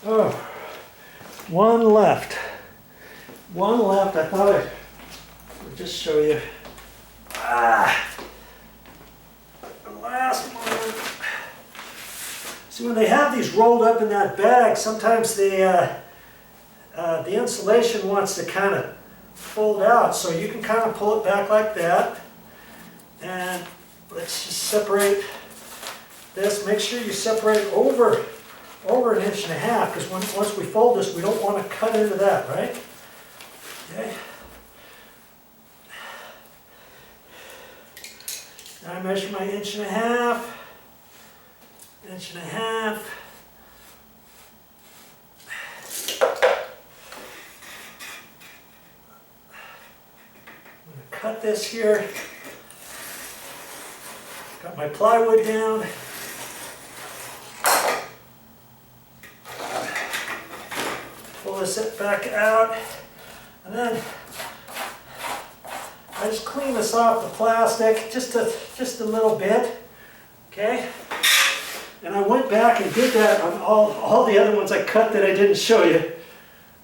Oh, one left. One left. I thought I would just show you. The last one. See, when they have these rolled up in that bag, sometimes the insulation wants to kind of fold out. So you can kind of pull it back like that. And let's just separate this. Make sure you separate over 1.5 inches, because once we fold this, we don't want to cut into that, right? Okay. Now I measure my 1.5 inches, 1.5 inches. I'm going to cut this here. Got my plywood down. Pull this back out, and then I just clean this off the plastic just a little bit, okay? And I went back and did that on all the other ones I cut that I didn't show you,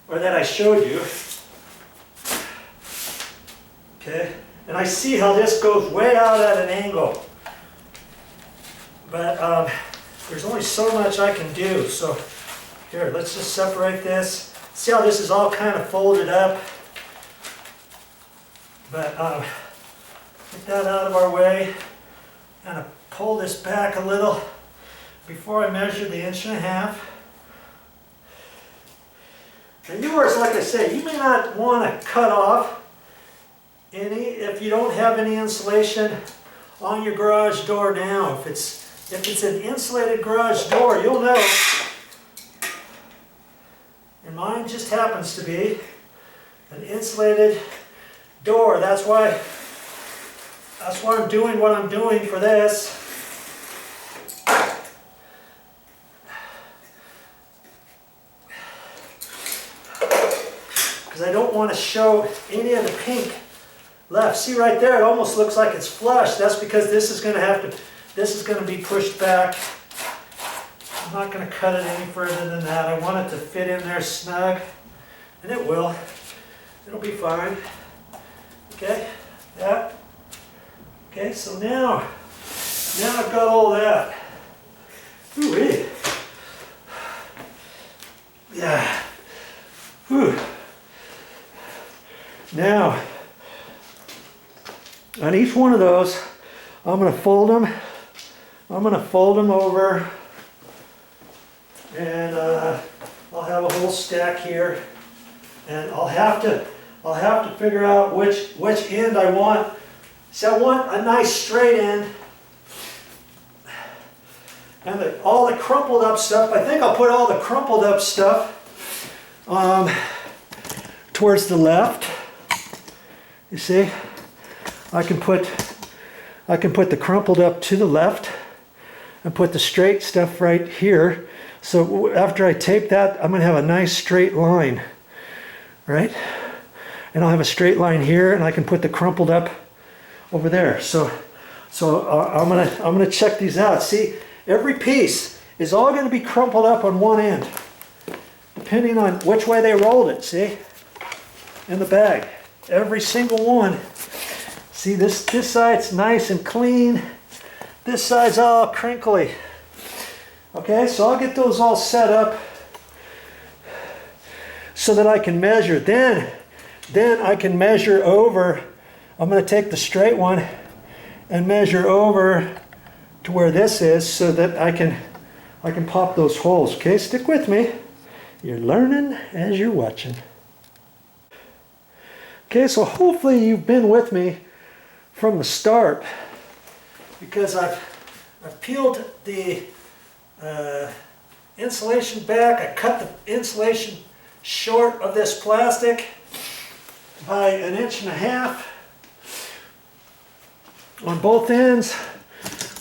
or that I showed you. Okay, and I see how this goes way out at an angle, but there's only so much I can do. So here, let's just separate this. See how this is all kind of folded up? But get that out of our way. Kind of pull this back a little before I measure the 1.5 inches. And yours, like I say, you may not want to cut off any if you don't have any insulation on your garage door now. If it's an insulated garage door, you'll know. And mine just happens to be an insulated door. That's why I'm doing what I'm doing for this. Because I don't want to show any of the pink left. See right there, it almost looks like it's flush. That's because this is going to be pushed back. I'm not going to cut it any further than that. I want it to fit in there snug, and it will. It'll be fine. Okay, that. Okay, so now I've got all that. Ooh-wee. Yeah. Whew. Now, on each one of those, I'm going to fold them. I'm going to fold them over. And I'll have a whole stack here, and I'll have to figure out which end I want. See, I want a nice straight end, and all the crumpled up stuff. I think I'll put all the crumpled up stuff towards the left. You see, I can put the crumpled up to the left, and put the straight stuff right here. So after I tape that, I'm going to have a nice straight line, right? And I'll have a straight line here, and I can put the crumpled up over there. So I'm gonna check these out. See, every piece is all going to be crumpled up on one end, depending on which way they rolled it. See, in the bag, every single one. See, this side's nice and clean. This side's all crinkly. Okay, so I'll get those all set up so that I can measure. Then I can measure over. I'm going to take the straight one and measure over to where this is so that I can pop those holes. Okay, stick with me. You're learning as you're watching. Okay, so hopefully you've been with me from the start, because I've peeled the insulation back. I cut the insulation short of this plastic by 1.5 inches on both ends,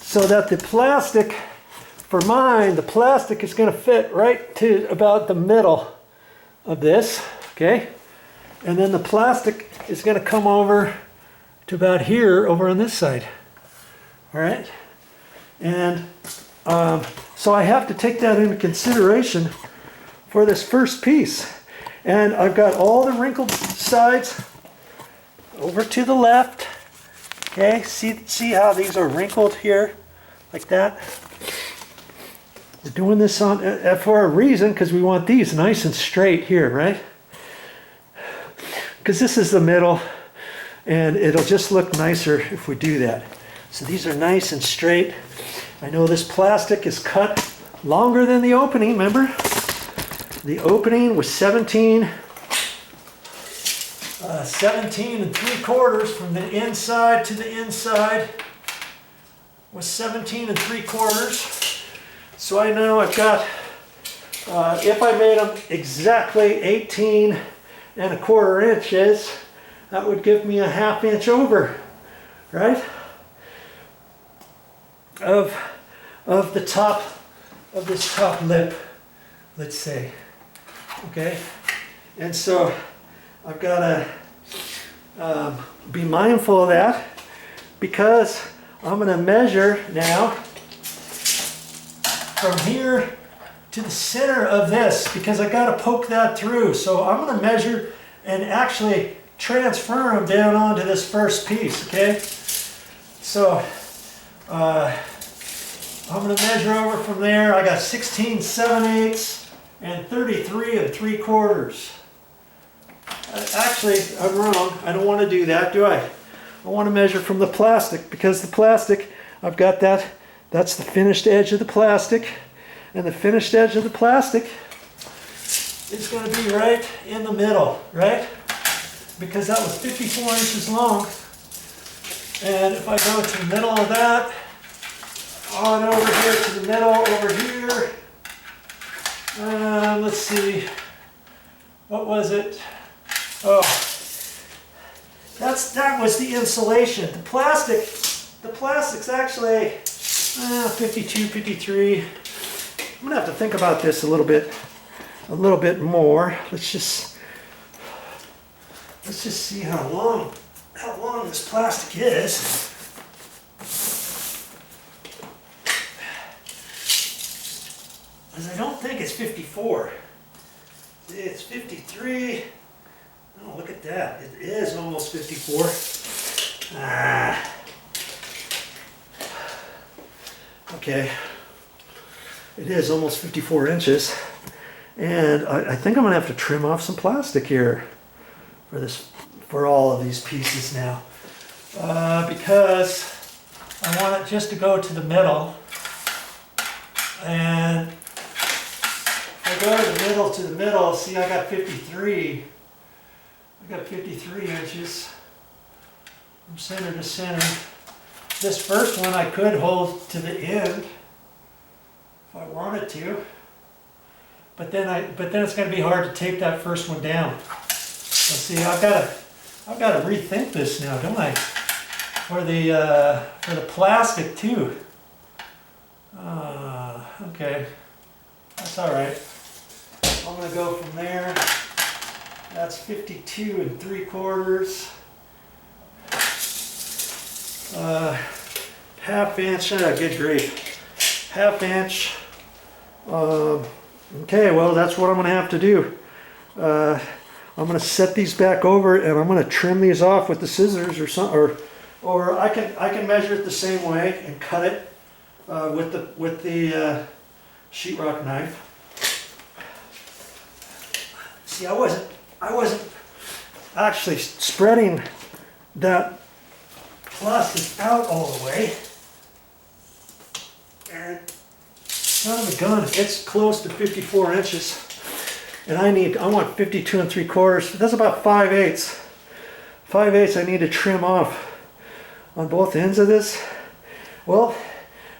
so that the plastic, for mine, the plastic is going to fit right to about the middle of this, okay? And then the plastic is going to come over to about here over on this side, all right? And so I have to take that into consideration for this first piece. And I've got all the wrinkled sides over to the left. Okay, see how these are wrinkled here, like that? We're doing this on for a reason, because we want these nice and straight here, right? Because this is the middle, and it'll just look nicer if we do that. So these are nice and straight. I know this plastic is cut longer than the opening, remember? The opening was 17 and 3/4 from the inside to the inside was 17 and 3/4. So I know I've got, if I made them exactly 18 and 1/4 inches, that would give me a 1/2 inch over, right? Of the top of this top lip, let's say. Okay, and so I've got to be mindful of that, because I'm going to measure now from here to the center of this, because I got to poke that through. So I'm going to measure and actually transfer them down onto this first piece. Okay, so I'm going to measure over from there. I got 16 7/8 and 33 3/4. Actually, I'm wrong. I don't want to do that, do I? I want to measure from the plastic, because the plastic, I've got that. That's the finished edge of the plastic. And the finished edge of the plastic is going to be right in the middle, right? Because that was 54 inches long. And if I go to the middle of that, on over here to the middle over here, let's see, what was it? Oh, that was the insulation. The plastic's actually 52, 53. I'm gonna have to think about this a little bit more. Let's just see how long this plastic is. Because I don't think it's 54. It's 53. Oh, look at that. It is almost 54. Okay. It is almost 54 inches. And I think I'm going to have to trim off some plastic here for all of these pieces now. Because I want it just to go to the middle. And if I go to the middle, see, I got 53. I got 53 inches from center to center. This first one I could hold to the end if I wanted to, but then it's going to be hard to tape that first one down. Let's see, I've got to rethink this now, don't I? For the plastic too. Okay, that's all right. I'm going to go from there. That's 52 3/4. 1/2 inch, good grief. 1/2 inch. Okay, well, that's what I'm going to have to do. I'm going to set these back over, and I'm going to trim these off with the scissors or something, or I can measure it the same way and cut it with the sheetrock knife. See, I wasn't actually spreading that plastic out all the way, and son of a gun, it's close to 54 inches, and I want 52 3/4. That's about 5/8. 5/8 I need to trim off on both ends of this. Well,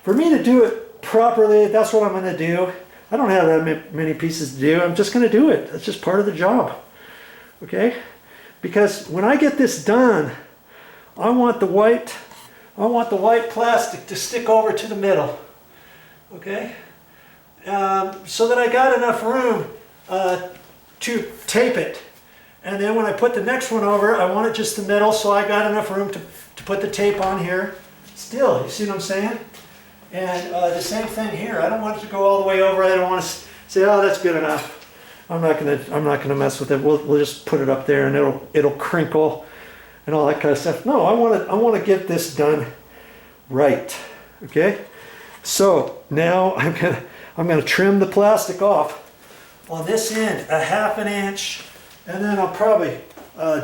for me to do it properly, that's what I'm going to do. I don't have that many pieces to do. I'm just going to do it. That's just part of the job. Okay? Because when I get this done, I want the white plastic to stick over to the middle. Okay? So that I got enough room to tape it. And then when I put the next one over, I want it just the middle, so I got enough room to put the tape on here. Still, you see what I'm saying? And the same thing here. I don't want it to go all the way over. I don't want to say, oh, that's good enough. I'm not gonna mess with it. We'll just put it up there and it'll crinkle and all that kind of stuff. No, I want to get this done right. Okay, so now I'm gonna trim the plastic off on this end, a 1/2 inch, and then I'll probably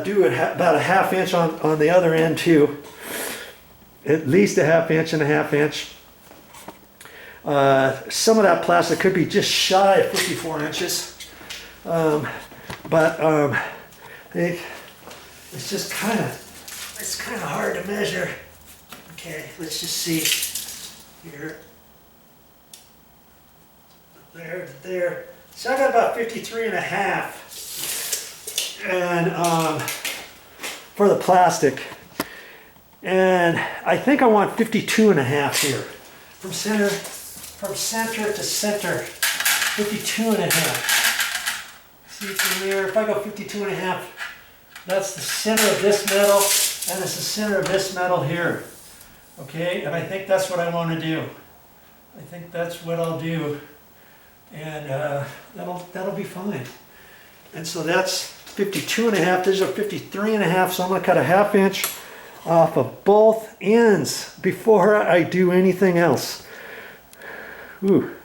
do about a 1/2 inch on the other end too. At least a 1/2 inch and a 1/2 inch. Some of that plastic could be just shy of 54 inches. It's just kind of hard to measure. Okay, let's just see here. There. So I got about 53.5, and for the plastic, and I think I want 52.5 here, from center to center, 52.5. See from there, if I go 52.5, that's the center of this metal, and it's the center of this metal here. Okay, and I think that's what I want to do. I think that's what I'll do, and that'll be fine. And so that's 52.5. There's a 53.5. So I'm going to cut a 1/2 inch off of both ends before I do anything else. Ooh.